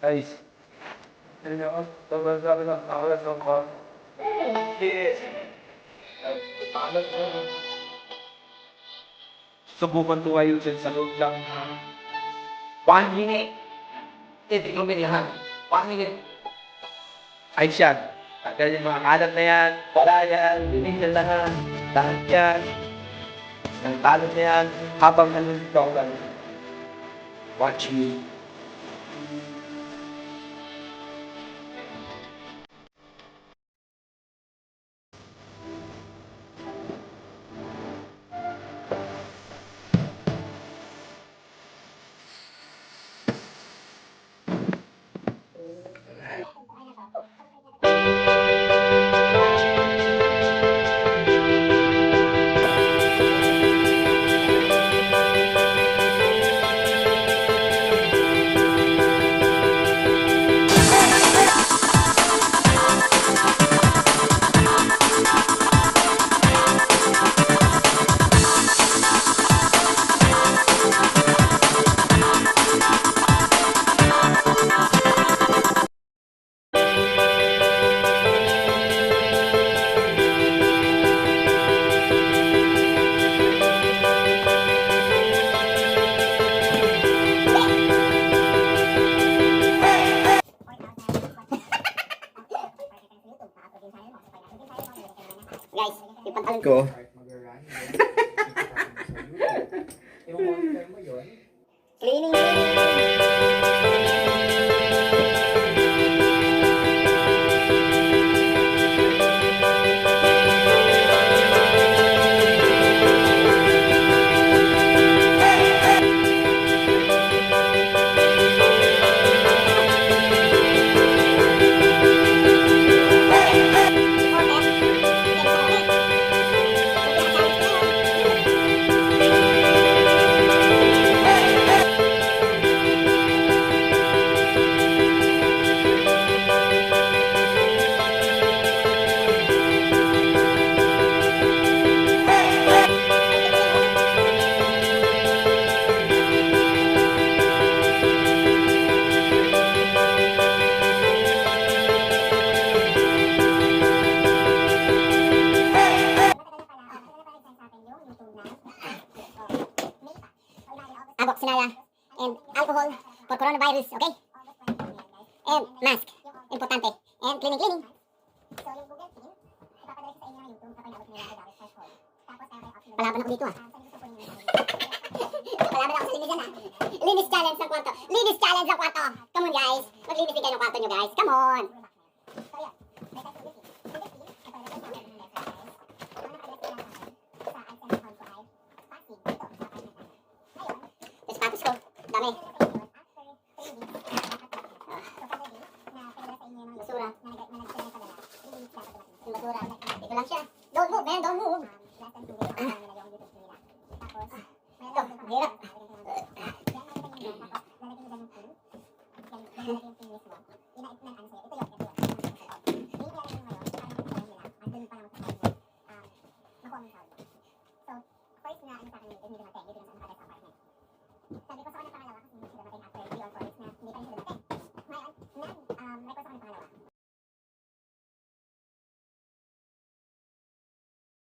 Guys, hindi ako. Sobrang sabi ng akalas ng ka. Yes. Akalas na. Subukan ko kayo dyan sa loob lang. 1 minute. Hindi ko bilihan. 1 minute. Ay siya. Tanggal yung mga kalat na yan. Wala yan. Binigyan lahat. Lahat yan. Ang talon na yan. Habang nandito ako lang. Watch me. Guys, yung pantalon Ko. Cleaning. Agok, sinaya, and alcohol for coronavirus, okay? And mask, importante. And cleaning. So, yung Google Team, ipapadala sa inyo ng YouTube kapag naabot nila ang threshold. Tapos, palaban ako dito palaban ako sa linis yan Linis challenge ng kwarto. Linis challenge ng kwarto. Come on guys. Maglinis din kayo ng kwarto nyo guys. Come on. So, yan. Sapatos ko. Dami. Basura. Yung basura. Ito lang siya.